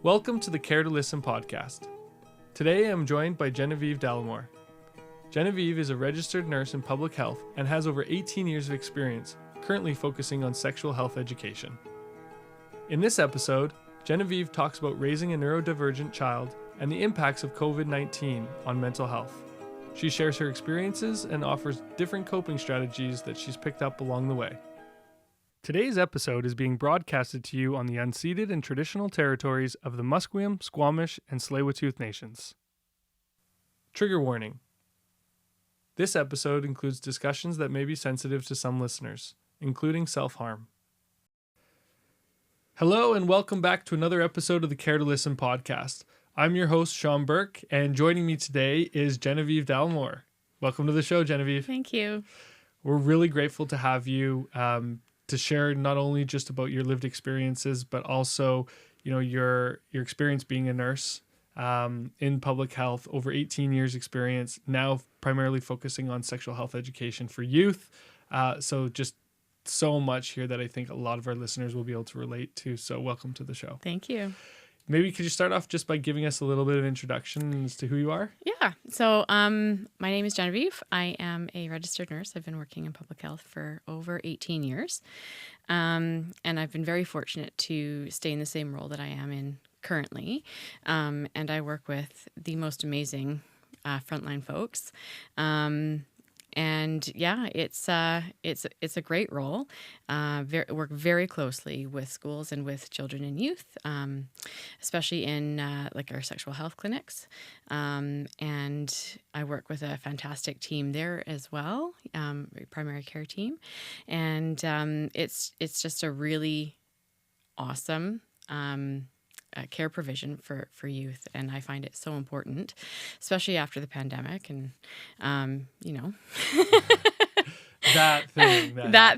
Welcome to the Care2Listen podcast. Today I'm joined by Genevieve Dalimore. Genevieve is a registered nurse in public health and has over 18 years of experience, currently focusing on sexual health education. In this episode, Genevieve talks about raising a neurodivergent child and the impacts of COVID-19 on mental health. She shares her experiences and offers different coping strategies that she's picked up along the way. Today's episode is being broadcasted to you on the unceded and traditional territories of the Musqueam, Squamish, and Tsleil-Waututh nations. Trigger warning. This episode includes discussions that may be sensitive to some listeners, including self-harm. Hello and welcome back to another episode of the Care2Listen podcast. I'm your host, Sean Burke, and joining me today is Genevieve Dalimore. Welcome to the show, Genevieve. Thank you. We're really grateful to have you to share not only just about your lived experiences, but also, your experience being a nurse in public health, over 18 years experience, now primarily focusing on sexual health education for youth. So just so much here that I think a lot of our listeners will be able to relate to. So welcome to the show. Thank you. Maybe could you start off just by giving us a little bit of introduction as to who you are? Yeah. So my name is Genevieve. I am a registered nurse. I've been working in public health for over 18 years. And I've been very fortunate to stay in the same role that I am in currently. And I work with the most amazing frontline folks. And yeah, it's a great role. Work very closely with schools and with children and youth, especially in like our sexual health clinics. And I work with a fantastic team there as well, primary care team. And it's just a really awesome care provision for youth, and I find it so important, especially after the pandemic and that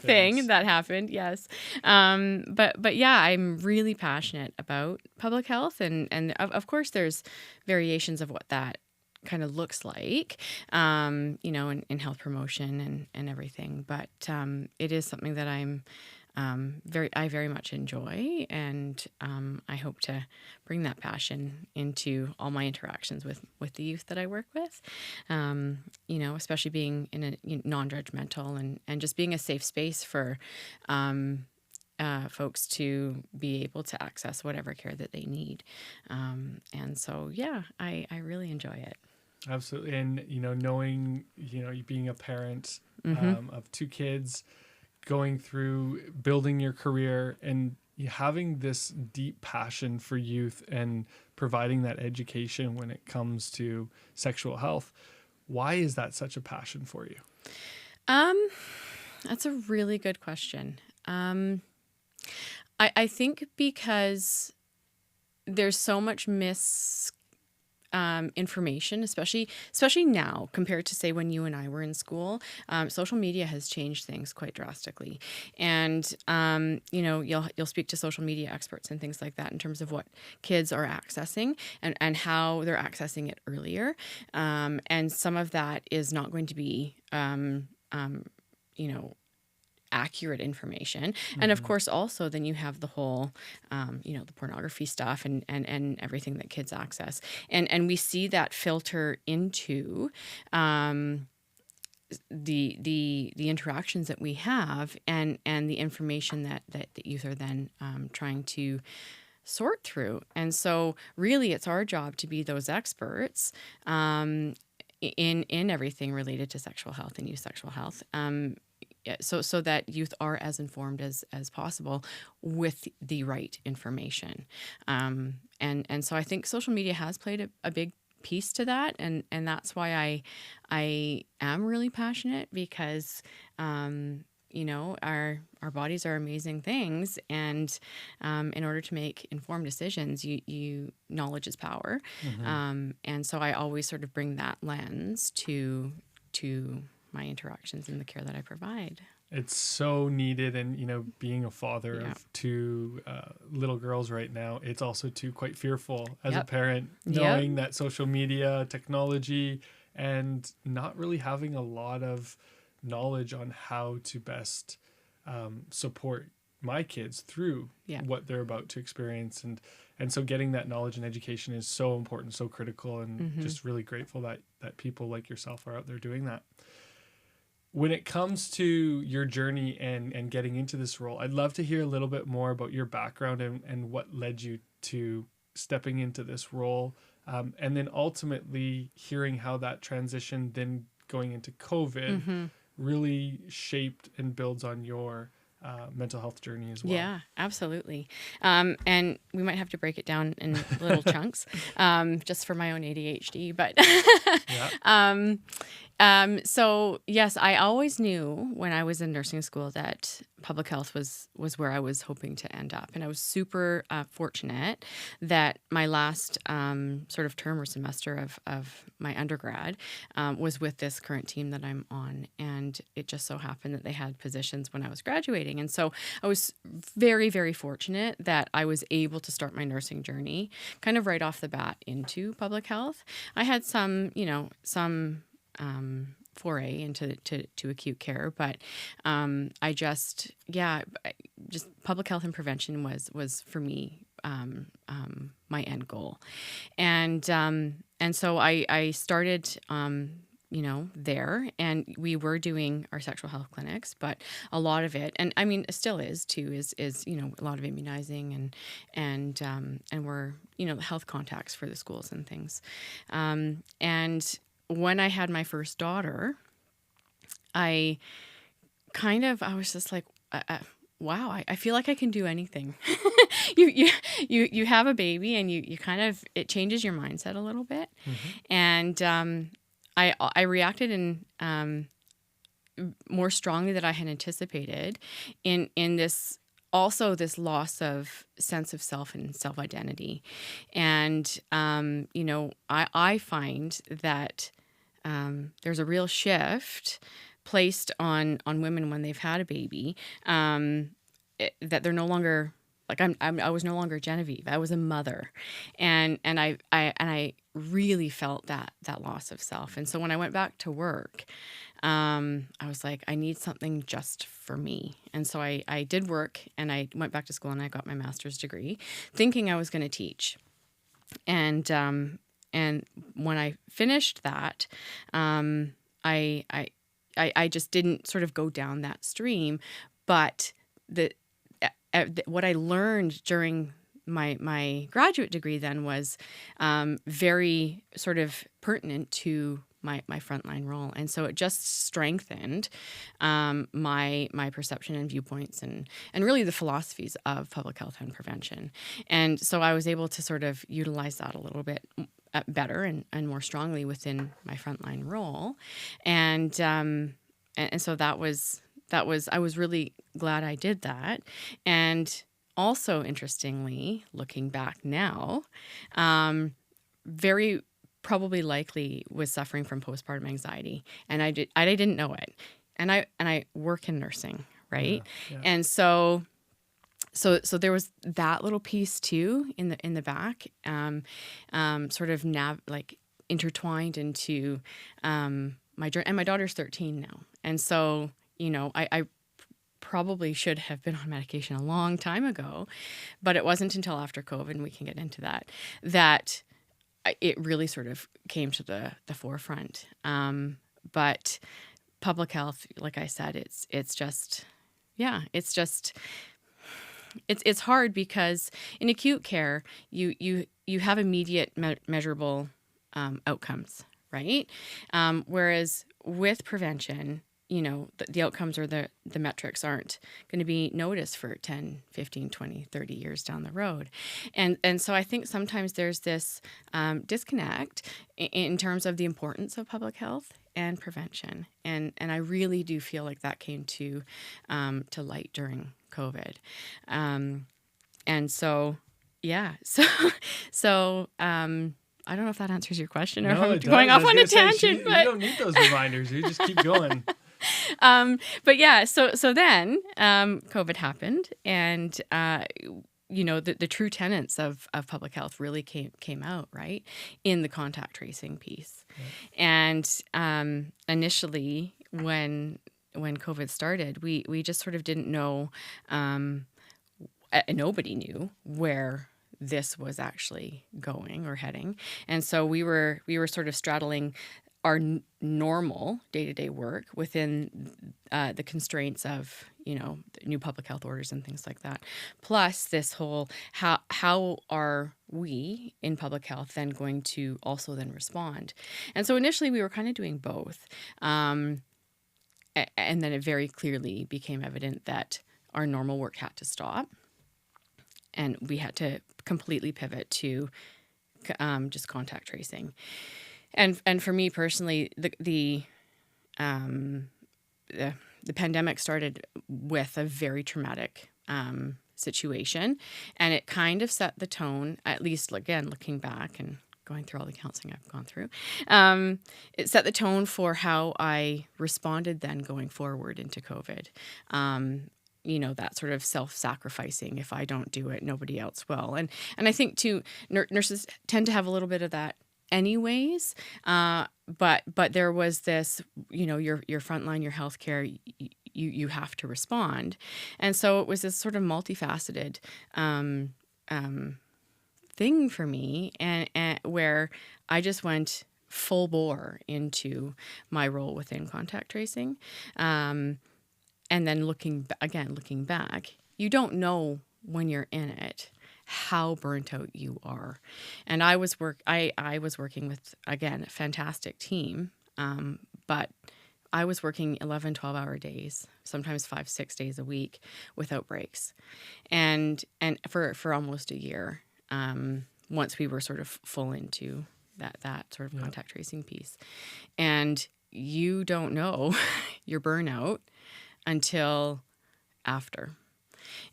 thing that happened, yes. But yeah, I'm really passionate about public health, and of course there's variations of what that kind of looks like, in health promotion and everything. But it is something that I very much enjoy, and I hope to bring that passion into all my interactions with the youth that I work with, especially being in a non-judgmental and just being a safe space for folks to be able to access whatever care that they need. And so, yeah, I really enjoy it. Absolutely. And, knowing, you being a parent of two kids, going through building your career and having this deep passion for youth and providing that education when it comes to sexual health. Why is that such a passion for you? That's a really good question. I think because there's so much information, especially now compared to, say, when you and I were in school. Social media has changed things quite drastically, and you'll speak to social media experts and things like that in terms of what kids are accessing and how they're accessing it earlier, and some of that is not going to be accurate information. And of course also then you have the whole the pornography stuff and everything that kids access, and we see that filter into the interactions that we have and the information that youth are then trying to sort through. And so really it's our job to be those experts in everything related to sexual health and youth sexual health, so that youth are as informed as possible with the right information. And so I think social media has played a big piece to that, and that's why I am really passionate, because our bodies are amazing things, and in order to make informed decisions, you knowledge is power. And so I always sort of bring that lens to my interactions in the care that I provide. It's so needed. And, being a father of two little girls right now, it's also too quite fearful as a parent, knowing that social media, technology, and not really having a lot of knowledge on how to best support my kids through what they're about to experience. And And so getting that knowledge and education is so important, so critical, and just really grateful that people like yourself are out there doing that. When it comes to your journey and getting into this role, I'd love to hear a little bit more about your background and what led you to stepping into this role. And then ultimately hearing how that transition, then going into COVID, really shaped and builds on your mental health journey as well. Yeah, absolutely. And we might have to break it down in little chunks, just for my own ADHD. But so yes, I always knew when I was in nursing school that public health was where I was hoping to end up. And I was super fortunate that my last sort of term or semester of my undergrad was with this current team that I'm on. And it just so happened that they had positions when I was graduating. And so I was very, very fortunate that I was able to start my nursing journey kind of right off the bat into public health. I had some foray into acute care, but just public health and prevention was for me my end goal, and so I started there, and we were doing our sexual health clinics, but a lot of it, and I mean it still is too, is a lot of immunizing and we're health contacts for the schools and things, and when I had my first daughter, I was just like, wow, I feel like I can do anything. You have a baby, and you kind of, it changes your mindset a little bit. And I reacted in more strongly than I had anticipated in this, also this loss of sense of self and self-identity. And, I find that there's a real shift placed on women when they've had a baby, that they're no longer, like I was no longer Genevieve. I was a mother, and I really felt that loss of self. And so when I went back to work, I was like, I need something just for me. And so I did work, and I went back to school, and I got my master's degree, thinking I was going to teach. And when I finished that, I just didn't sort of go down that stream. But what I learned during my graduate degree then was very sort of pertinent to my frontline role. And so it just strengthened my perception and viewpoints and really the philosophies of public health and prevention. And so I was able to sort of utilize that a little bit better and more strongly within my frontline role. And so that was I was really glad I did that. And also, interestingly, looking back now, very probably likely was suffering from postpartum anxiety, and I didn't know it. And I work in nursing, right? Yeah. And so there was that little piece too in the back, sort of intertwined into my journey. And my daughter's 13 now, and so I probably should have been on medication a long time ago, but it wasn't until after COVID, and we can get into that it really sort of came to the forefront. But public health, like I said, it's hard because in acute care, you have immediate measurable outcomes, right? Whereas with prevention, the outcomes or the metrics aren't going to be noticed for 10, 15, 20, 30 years down the road. And so I think sometimes there's this disconnect in terms of the importance of public health and prevention. And I really do feel like that came to light during COVID. And so, yeah. So I don't know if that answers your question or if I'm going off on a tangent. But you don't need those reminders. You just keep going. But yeah, so then COVID happened, and the true tenets of public health really came out, right, in the contact tracing piece. Yeah. And initially, when COVID started, we just sort of didn't know, nobody knew where this was actually going or heading. And so we were sort of straddling our normal day-to-day work within the constraints of, new public health orders and things like that. Plus this whole, how are we in public health then going to also then respond? And so initially we were kind of doing both. And then it very clearly became evident that our normal work had to stop. And we had to completely pivot to just contact tracing. And for me personally, the pandemic started with a very traumatic situation, and it kind of set the tone. At least, again, looking back and going through all the counseling I've gone through, it set the tone for how I responded then going forward into COVID. That sort of self-sacrificing. If I don't do it, nobody else will. And I think too, nurses tend to have a little bit of that anyways. But there was this, your frontline, your healthcare, you have to respond. And so it was this sort of multifaceted thing for me, and where I just went full bore into my role within contact tracing. And then looking back, you don't know when you're in it how burnt out you are. And I was working with, again, a fantastic team, but I was working 11, 12-hour days, sometimes 5-6 days a week without breaks. And for almost a year, once we were sort of full into that sort of contact tracing piece. And you don't know your burnout until after.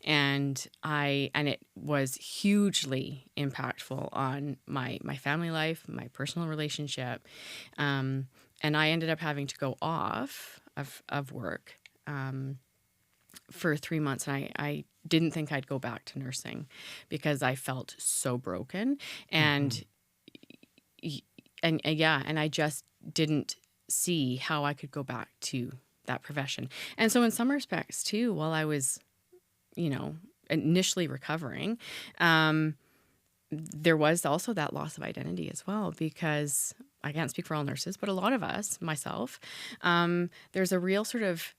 And it was hugely impactful on my family life, my personal relationship. And I ended up having to go off of work for 3 months. And I didn't think I'd go back to nursing because I felt so broken. And and I just didn't see how I could go back to that profession. And so in some respects too, while I was, initially recovering, there was also that loss of identity as well, because I can't speak for all nurses, but a lot of us, myself, there's a real sort of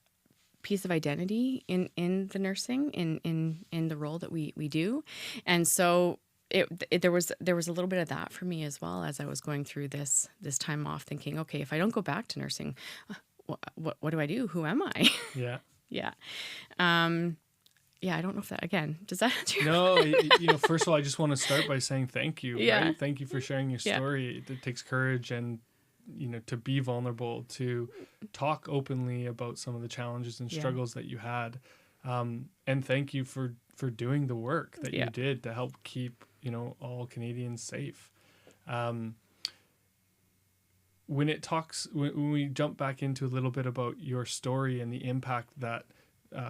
piece of identity in the nursing, in the role that we do. And so there was a little bit of that for me as well, as I was going through this time off, thinking, okay, if I don't go back to nursing, what do I do? Who am I? Yeah. Yeah. I don't know if that, again, does that answer your No, first of all, I just want to start by saying thank you. Yeah. Right? Thank you for sharing your story. It takes courage and, to be vulnerable, to talk openly about some of the challenges and struggles that you had. And thank you for doing the work that you did to help keep, all Canadians safe. When we jump back into a little bit about your story and the impact that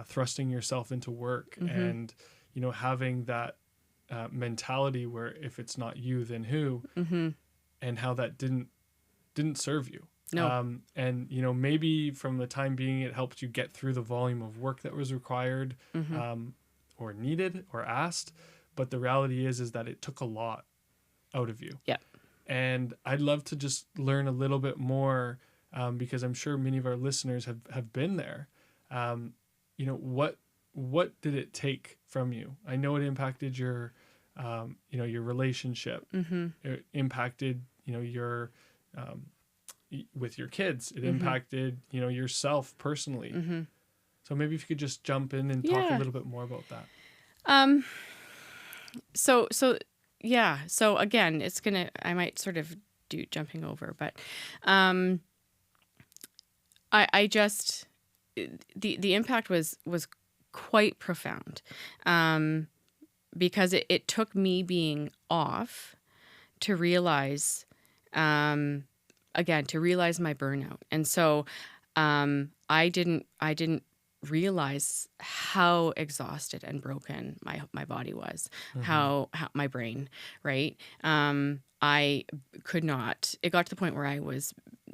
thrusting yourself into work and, having that mentality where if it's not you, then who, and how that didn't serve you. No. And, maybe from the time being, it helped you get through the volume of work that was required or needed or asked. But the reality is that it took a lot out of you. Yeah. And I'd love to just learn a little bit more because I'm sure many of our listeners have been there. What did it take from you? I know it impacted your, your relationship. It impacted, your with your kids. It impacted, yourself personally. So maybe if you could just jump in and talk a little bit more about that. So again, I might sort of do jumping over, but I just, the impact was quite profound, because it took me being off to realize, my burnout. And so I didn't realize how exhausted and broken my body was, how my brain, right? I could not, it got to the point where I was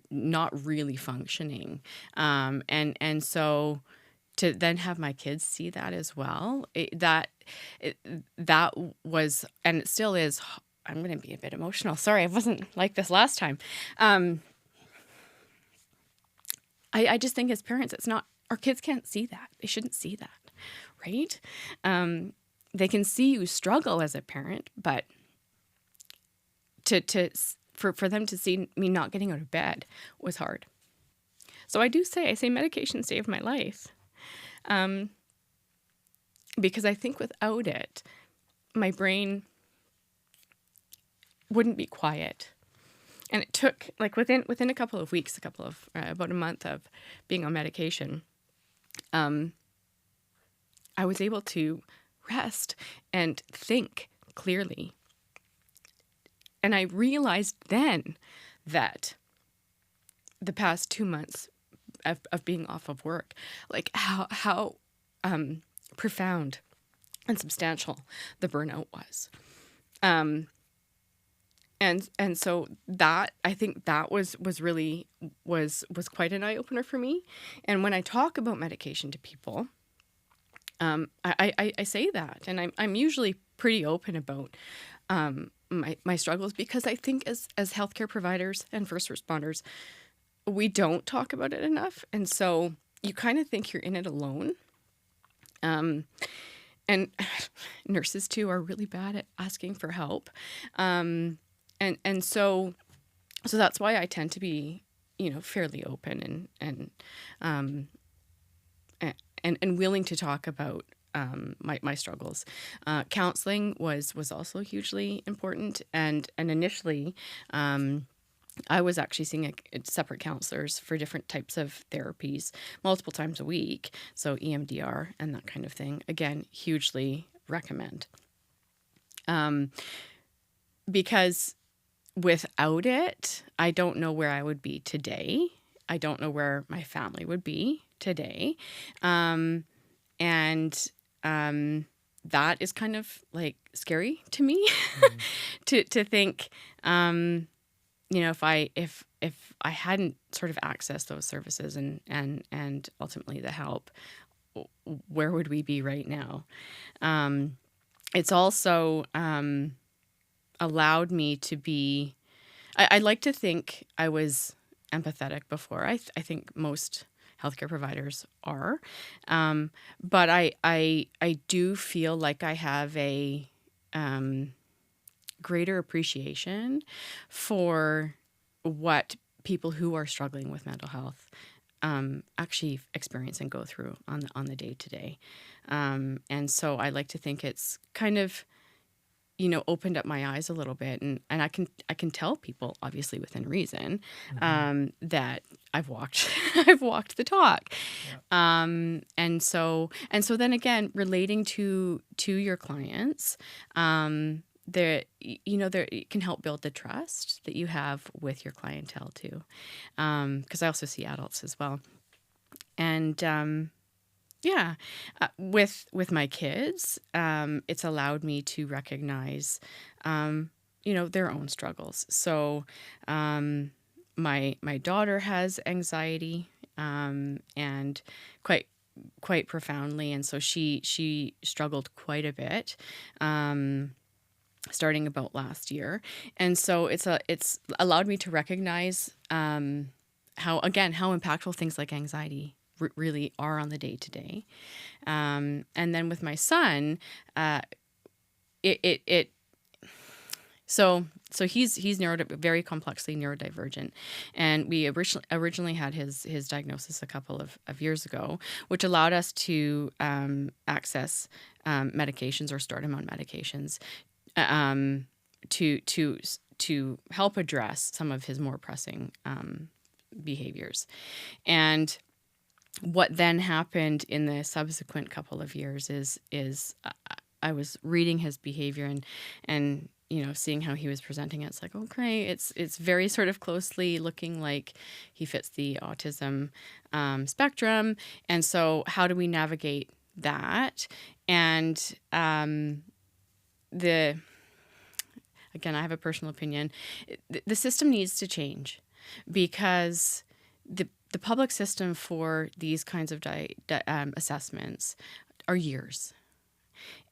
not really functioning. And so to then have my kids see that as well, that was, and it still is. I'm going to be a bit emotional. Sorry, I wasn't like this last time. I just think as parents, it's not, our kids can't see that. They shouldn't see that, right? They can see you struggle as a parent, but for them to see me not getting out of bed was hard. So I say medication saved my life. Because I think without it, my brain wouldn't be quiet. And it took, like, within a couple of weeks, about a month of being on medication, I was able to rest and think clearly. And I realized then that the past 2 months of being off of work, like how profound and substantial the burnout was. And so that, I think that was really quite an eye opener for me. And when I talk about medication to people, I say that, and I'm usually pretty open about my struggles, because I think as healthcare providers and first responders, we don't talk about it enough, and so you kind of think you're in it alone. And nurses too are really bad at asking for help. And so that's why I tend to be, fairly open and willing to talk about my struggles. Counseling was also hugely important, and initially, I was actually seeing separate counselors for different types of therapies multiple times a week. So EMDR and that kind of thing. Again, hugely recommend. Because without it, I don't know where I would be today. I don't know where my family would be today. And that is kind of like scary to me, to think, if I hadn't sort of accessed those services and ultimately the help, where would we be right now? It's also allowed me to be, I like to think I was empathetic before. I think most healthcare providers are. But I do feel like I have a greater appreciation for what people who are struggling with mental health actually experience and go through on the day to day. And so I like to think it's kind of, opened up my eyes a little bit, and I can tell people, obviously within reason, that I've walked the talk. Yeah. And so then again, relating to your clients, there it can help build the trust that you have with your clientele too. Because I also see adults as well. And with my kids, it's allowed me to recognize, their own struggles. So, my daughter has anxiety, and quite profoundly, and so she struggled quite a bit, starting about last year, and so it's allowed me to recognize how impactful things like anxiety really are on the day to day. And then with my son, so he's very complexly neurodivergent, and we originally had his diagnosis a couple of years ago, which allowed us to access medications or start him on medications to help address some of his more pressing behaviors. And what then happened in the subsequent couple of years is I was reading his behavior and seeing how he was presenting it. It's like, okay, it's very sort of closely looking like he fits the autism spectrum. And so how do we navigate that? And again, I have a personal opinion. The system needs to change, because the public system for these kinds of assessments are years.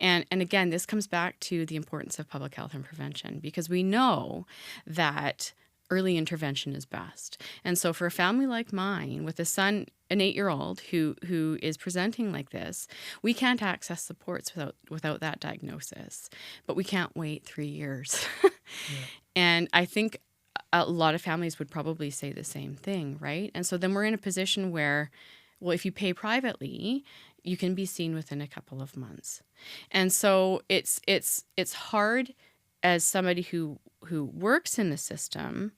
And again, this comes back to the importance of public health and prevention, because we know that early intervention is best. And so for a family like mine with a son, an 8-year-old who is presenting like this, we can't access supports without that diagnosis. But we can't wait 3 years. Yeah. And I think a lot of families would probably say the same thing, right? And so then we're in a position where, well, if you pay privately, you can be seen within a couple of months. And so it's hard as somebody who works in the system,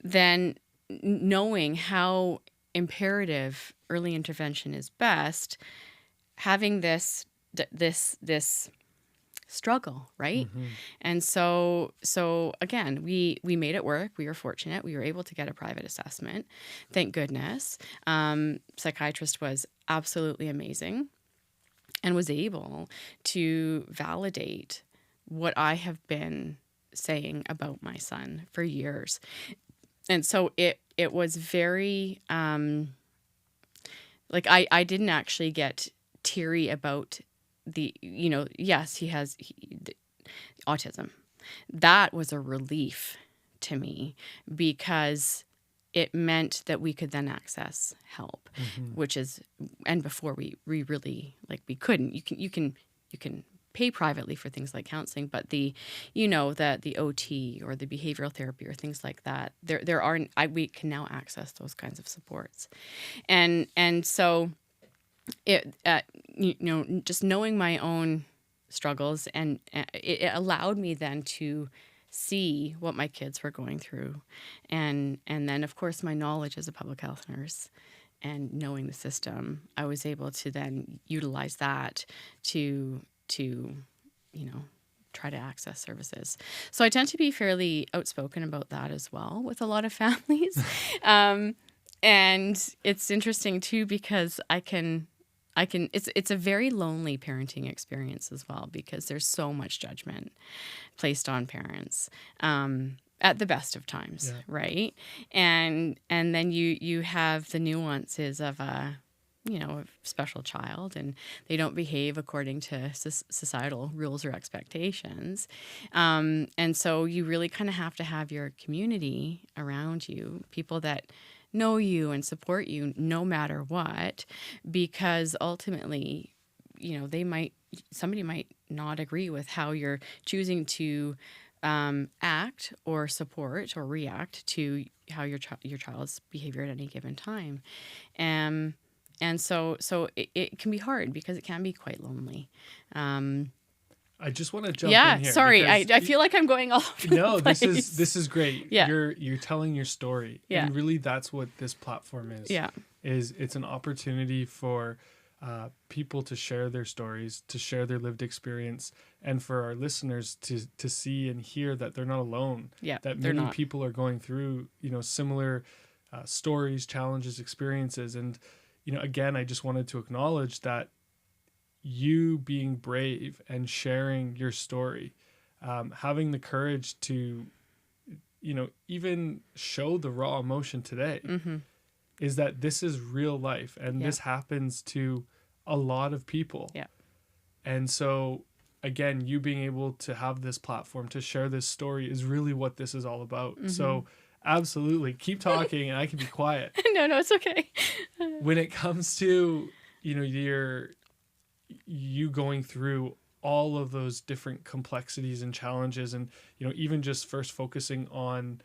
then knowing how imperative early intervention is best, having this struggle, right? Mm-hmm. And so again, we made it work. We were fortunate. We were able to get a private assessment. Thank goodness. Psychiatrist was absolutely amazing and was able to validate what I have been saying about my son for years. And so it was very, like I didn't actually get teary about yes, he has autism. That was a relief to me, because it meant that we could then access help, mm-hmm. which is, and before we really, like, we couldn't. You can pay privately for things like counseling, but the OT or the behavioral therapy or things like that, we can now access those kinds of supports, and so it just knowing my own struggles, and it allowed me then to see what my kids were going through, and then of course my knowledge as a public health nurse and knowing the system, I was able to then utilize that to try to access services. So I tend to be fairly outspoken about that as well with a lot of families. And it's interesting too, because it's a very lonely parenting experience as well, because there's so much judgment placed on parents at the best of times, yeah. Right? And then you have the nuances of a special child, and they don't behave according to societal rules or expectations. And so you really kind of have to have your community around you, people that know you and support you no matter what, because ultimately, somebody might not agree with how you're choosing to act or support or react to how your child's behavior at any given time. And so it can be hard, because it can be quite lonely. I just want to jump in here. Sorry. I feel like I'm going all over the place. this is great. Yeah. You're telling your story. Yeah. And really that's what this platform is. Yeah. It's an opportunity for people to share their stories, to share their lived experience, and for our listeners to see and hear that they're not alone. Yeah. That many people are going through, similar stories, challenges, experiences. And, again, I just wanted to acknowledge that you being brave and sharing your story, having the courage to, even show the raw emotion today, mm-hmm. is that this is real life, and this happens to a lot of people. Yeah. And so, again, you being able to have this platform to share this story is really what this is all about. Mm-hmm. So absolutely keep talking and I can be quiet. No, it's okay. When it comes to, you going through all of those different complexities and challenges, and even just first focusing on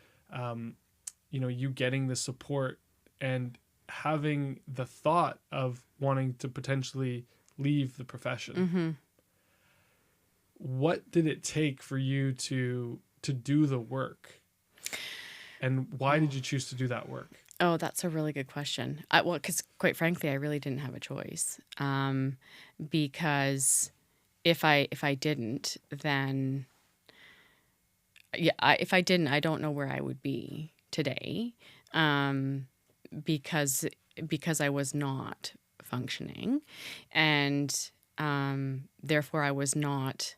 you getting the support and having the thought of wanting to potentially leave the profession, mm-hmm. what did it take for you to do the work, and why did you choose to do that work? Oh, that's a really good question. Because quite frankly, I really didn't have a choice. Because if I didn't, then if I didn't, I don't know where I would be today. Because I was not functioning, and therefore I was not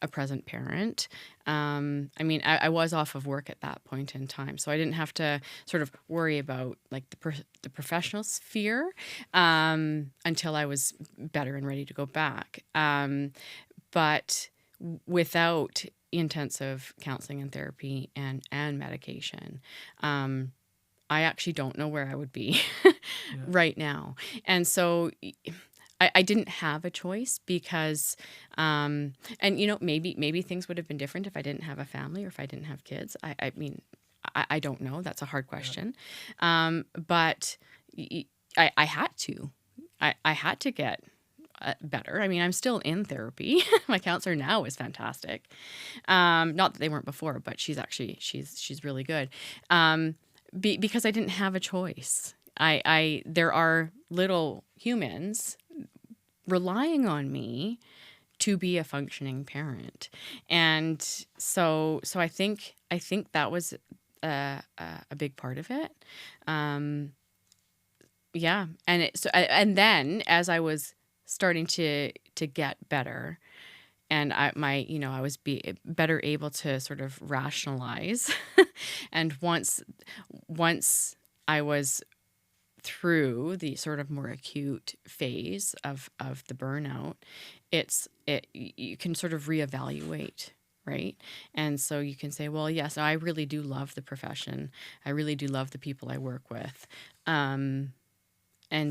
a present parent. I mean, I was off of work at that point in time, so I didn't have to sort of worry about like the professional sphere until I was better and ready to go back. But without intensive counseling and therapy and medication, I actually don't know where I would be right now. And so I didn't have a choice because, and maybe things would have been different if I didn't have a family or if I didn't have kids. I mean, I don't know. That's a hard question. But I had to. I had to get better. I mean, I'm still in therapy. My counselor now is fantastic. Not that they weren't before, but she's really good. Because I didn't have a choice. There are little humans relying on me to be a functioning parent, and so I think that was a big part of it. Yeah, and then as I was starting to get better, and I was better able to sort of rationalize, and once I was through the sort of more acute phase of the burnout, you can sort of reevaluate, right? And so you can say, well, yes, I really do love the profession. I really do love the people I work with. And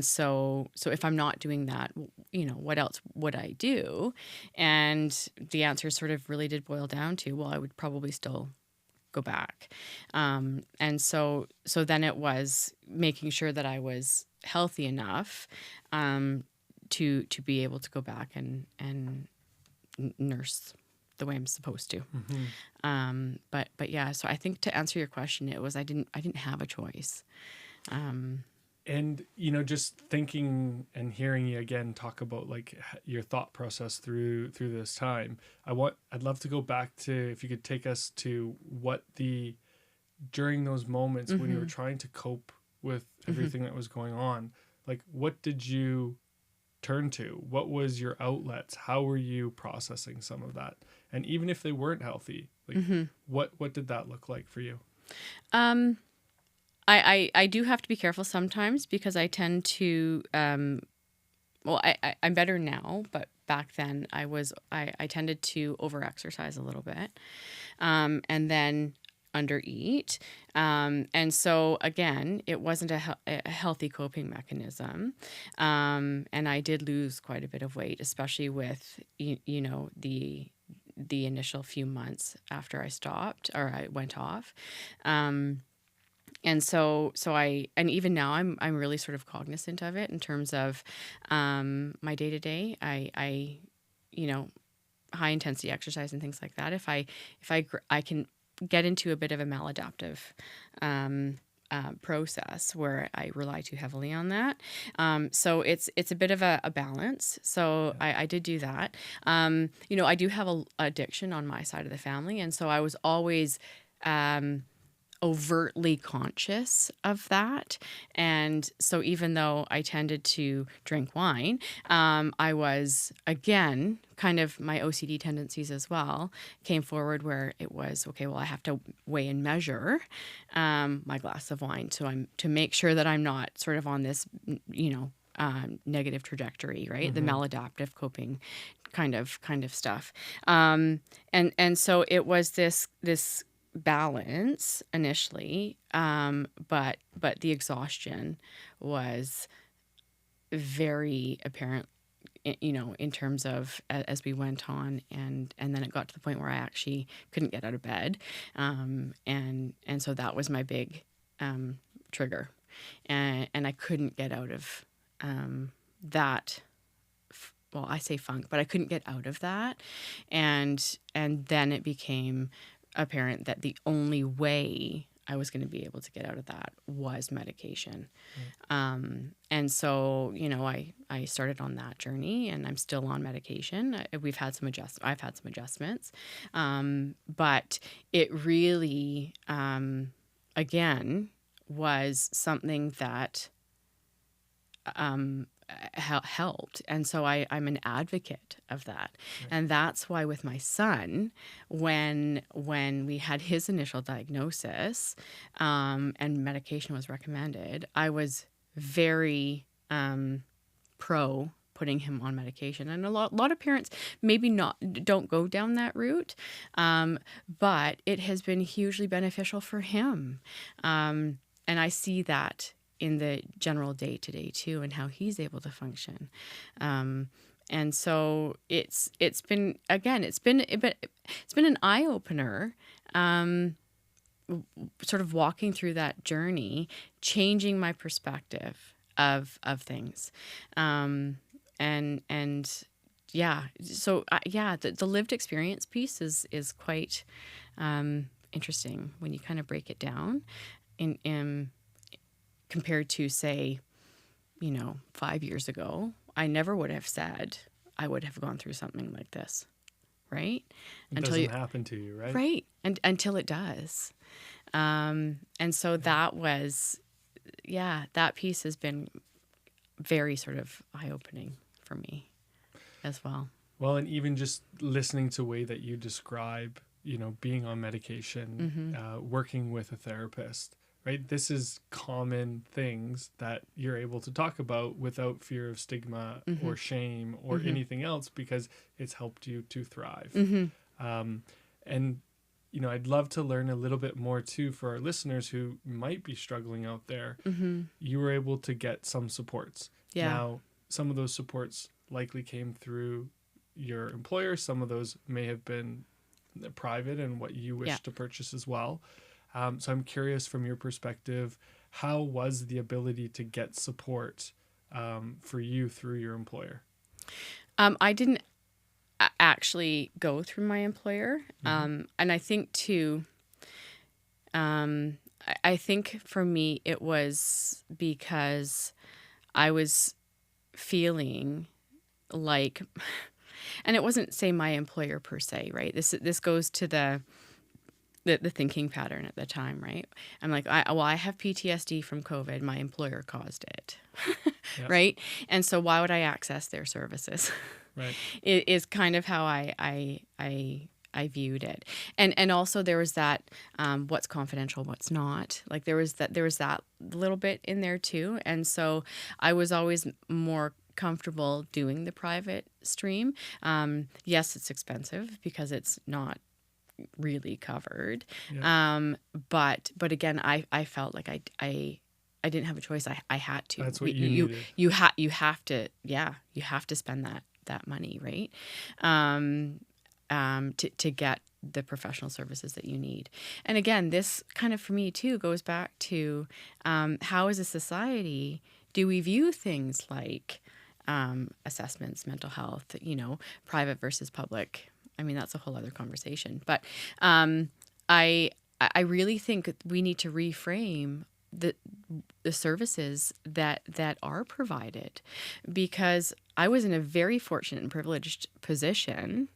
so if I'm not doing that, what else would I do? And the answer sort of really did boil down to, well, I would probably still go back. And so then it was making sure that I was healthy enough to be able to go back and nurse the way I'm supposed to. Mm-hmm. But yeah, so I think to answer your question, it was I didn't have a choice. And, just thinking and hearing you again talk about like your thought process through this time, I'd love to go back to, if you could take us to during those moments when you were trying to cope with everything that was going on, like what did you turn to? What was your outlets? How were you processing some of that? And even if they weren't healthy, like what did that look like for you? I do have to be careful sometimes because I tend to, I'm better now, but back then I tended to overexercise a little bit, and then undereat. And so again, it wasn't a healthy coping mechanism. And I did lose quite a bit of weight, especially with, the initial few months after I stopped or I went off. And so and even now I'm really sort of cognizant of it in terms of my day to day. I high intensity exercise and things like that. If I can get into a bit of a maladaptive process where I rely too heavily on that. So it's a bit of a balance. So I did do that. I do have a addiction on my side of the family, and so I was always overtly conscious of that. And so even though I tended to drink wine, I was, again, kind of my OCD tendencies as well came forward where it was, okay, well, I have to weigh and measure my glass of wine to make sure that I'm not sort of on this, negative trajectory, right? The maladaptive coping kind of stuff. And so it was this balance initially, but the exhaustion was very apparent, in terms of as we went on, and then it got to the point where I actually couldn't get out of bed, and so that was my big trigger, and I couldn't get out of that. Well, I say funk, but I couldn't get out of that, and then it became apparent that the only way I was going to be able to get out of that was medication. And so, I started on that journey, and I'm still on medication. I've had some adjustments. But it really, again, was something that helped. And so I'm an advocate of that. Right. And that's why with my son, when we had his initial diagnosis, and medication was recommended, I was very pro putting him on medication. And a lot of parents maybe don't go down that route, but it has been hugely beneficial for him. And I see that in the general day-to-day too, and how he's able to function. And so it's been an eye-opener, sort of walking through that journey, changing my perspective of things. And yeah, so the lived experience piece is quite interesting when you kind of break it down in compared to, say, 5 years ago. I never would have said I would have gone through something like this, right? It doesn't happen to you, right? Right, and until it does. And so that was, that piece has been very sort of eye-opening for me as well. Well, and even just listening to the way that you describe, being on medication, working with a therapist, right? This is common things that you're able to talk about without fear of stigma or shame or anything else, because it's helped you to thrive. And, I'd love to learn a little bit more too for our listeners who might be struggling out there. You were able to get some supports. Yeah. Now, some of those supports likely came through your employer. Some of those may have been private and what you wish to purchase as well. So I'm curious, from your perspective, how was the ability to get support for you through your employer? I didn't actually go through my employer. And I think too, I think for me, it was because I was feeling like, and it wasn't, say, my employer per se, right? This goes to the thinking pattern at the time, right? I'm like, I have PTSD from COVID. My employer caused it, right? And so why would I access their services? Right. It is kind of how I viewed it. And also there was that, what's confidential, what's not. Like there was that little bit in there too. And so I was always more comfortable doing the private stream. Yes, it's expensive because it's not really covered. But again, I felt like I didn't have a choice. I had to. That's what you needed. You have to spend that money, right? To get the professional services that you need. And again, this kind of for me too goes back to how as a society do we view things like assessments, mental health, private versus public. I mean, that's a whole other conversation. But I really think we need to reframe the services that are provided, because I was in a very fortunate and privileged position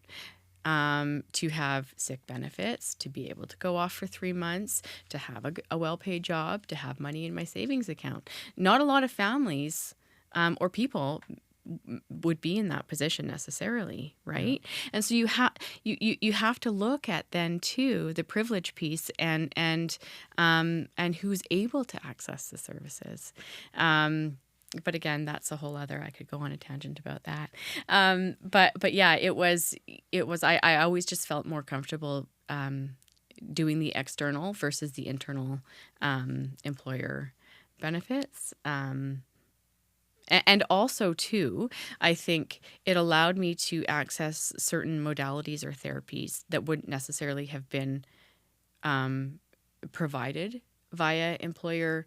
to have sick benefits, to be able to go off for 3 months, to have a well-paid job, to have money in my savings account. Not a lot of families or people would be in that position necessarily, right? And so you have to look at then too the privilege piece and who's able to access the services. But again, that's a whole other. I could go on a tangent about that. But yeah, it was. I always just felt more comfortable doing the external versus the internal employer benefits. And also, too, I think it allowed me to access certain modalities or therapies that wouldn't necessarily have been provided via employer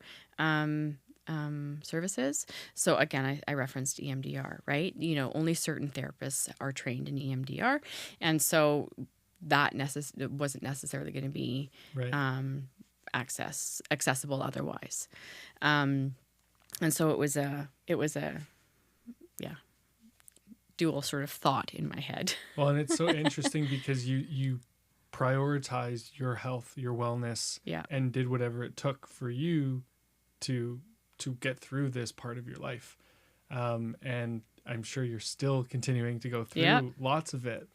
services. So again, I referenced EMDR, right? Only certain therapists are trained in EMDR. And so that wasn't necessarily going to be accessible otherwise. And so it was a dual sort of thought in my head. Well, and it's so interesting because you prioritized your health, your wellness, and did whatever it took for you to get through this part of your life. and I'm sure you're still continuing to go through Yep. lots of it.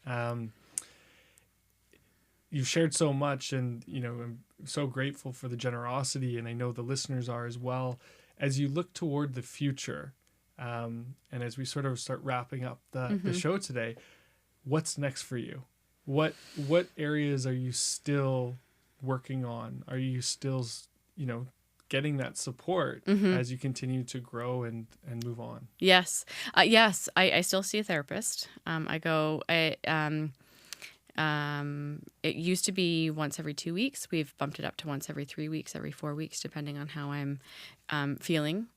You've shared so much, and I'm so grateful for the generosity, and I know the listeners are as well. As you look toward the future, and as we sort of start wrapping up the show today, what's next for you? What areas are you still working on? Are you still getting that support as you continue to grow and move on? Yes. Yes. I still see a therapist. It used to be once every 2 weeks. We've bumped it up to once every 3 weeks, every 4 weeks, depending on how I'm feeling.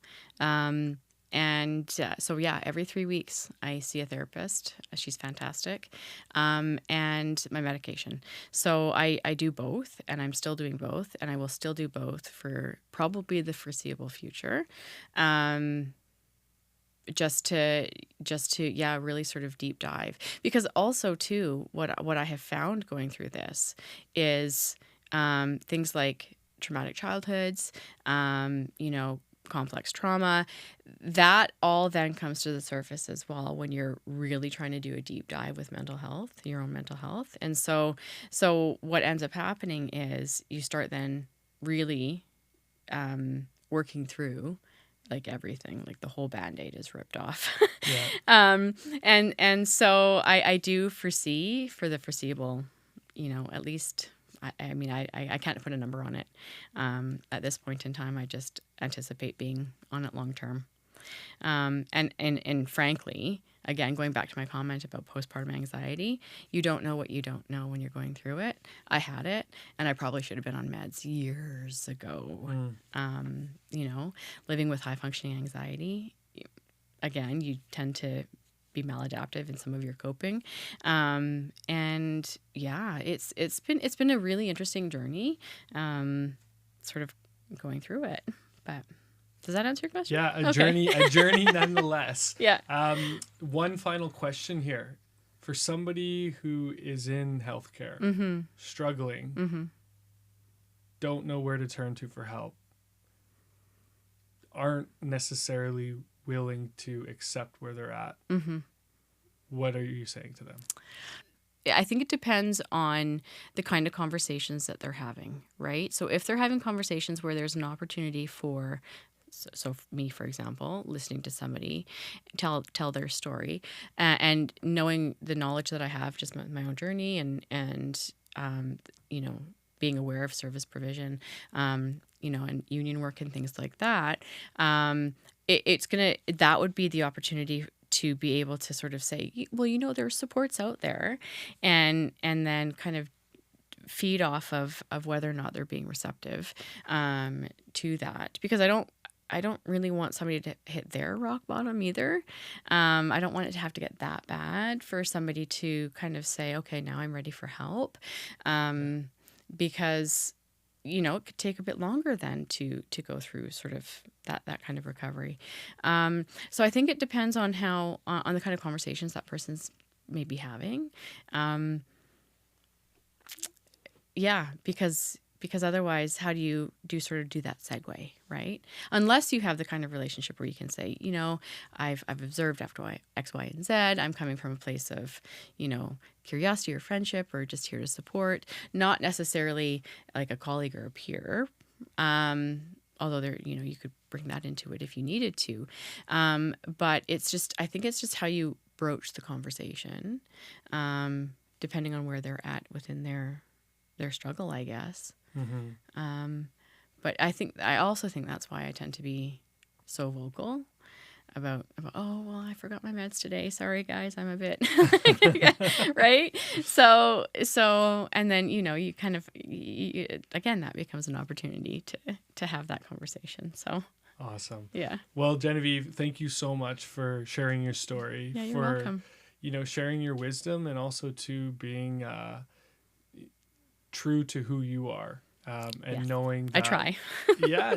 So yeah, every 3 weeks I see a therapist. She's fantastic. And my medication. So I do both, and I'm still doing both, and I will still do both for probably the foreseeable future. Just to really sort of deep dive, because also too what I have found going through this is things like traumatic childhoods, complex trauma, that all then comes to the surface as well when you're really trying to do a deep dive with mental health, your own mental health. And so what ends up happening is you start then really working through like everything, like the whole Band-Aid is ripped off. Yeah. And so I do foresee for the foreseeable, at least, I mean, I can't put a number on it. At this point in time, I just anticipate being on it long term. And frankly, again, going back to my comment about postpartum anxiety, you don't know what you don't know when you're going through it. I had it, and I probably should have been on meds years ago. Living with high functioning anxiety, again, you tend to be maladaptive in some of your coping. And yeah, it's been a really interesting journey, sort of going through it. But does that answer your question? Yeah, a journey nonetheless. Yeah. One final question here. For somebody who is in healthcare, struggling, don't know where to turn to for help, aren't necessarily willing to accept where they're at, what are you saying to them? I think it depends on the kind of conversations that they're having, right? So if they're having conversations where there's an opportunity for, so me, for example, listening to somebody tell their story, and knowing the knowledge that I have, just my own journey, and being aware of service provision, and union work and things like that, that would be the opportunity to be able to sort of say, well, there's supports out there, and then kind of feed off of whether or not they're being receptive to that, because I don't really want somebody to hit their rock bottom either. I don't want it to have to get that bad for somebody to kind of say, okay, now I'm ready for help, because it could take a bit longer then to go through sort of that kind of recovery. So I think it depends on on the kind of conversations that person's maybe having. Because otherwise, how do you sort of do that segue, right? Unless you have the kind of relationship where you can say, I've observed after X, Y, and Z. I'm coming from a place of, curiosity or friendship, or just here to support, not necessarily like a colleague or a peer. Although there, you could bring that into it if you needed to. But I think it's just how you broach the conversation, depending on where they're at within their struggle, I guess. But I also think that's why I tend to be so vocal about, oh, well, I forgot my meds today. Sorry, guys, I'm a bit, right? So, and then, you kind of, again, that becomes an opportunity to have that conversation. So. Awesome. Yeah. Well, Genevieve, thank you so much for sharing your story, yeah, you're welcome. Sharing your wisdom, and also to being true to who you are, and yes. knowing that, I try.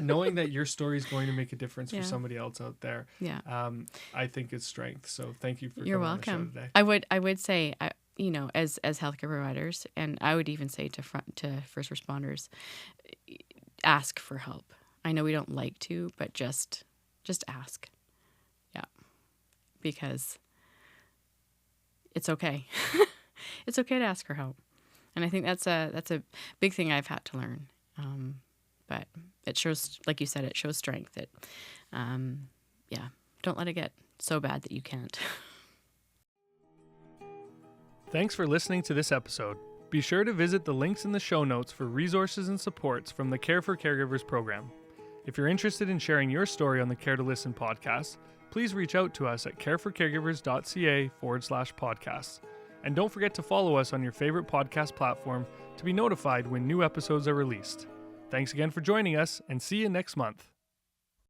knowing that your story is going to make a difference for somebody else out there. Yeah. I think it's strength. So thank you for You're coming welcome. on the show today. I would say, as healthcare providers, and I would even say to first responders, ask for help. I know we don't like to, but just ask. Yeah. because it's okay. It's okay to ask for help. And I think that's a big thing I've had to learn. But it shows, like you said, it shows strength. That, don't let it get so bad that you can't. Thanks for listening to this episode. Be sure to visit the links in the show notes for resources and supports from the Care for Caregivers program. If you're interested in sharing your story on the Care2Listen podcast, please reach out to us at careforcaregivers.ca/podcasts. And don't forget to follow us on your favorite podcast platform to be notified when new episodes are released. Thanks again for joining us, and see you next month.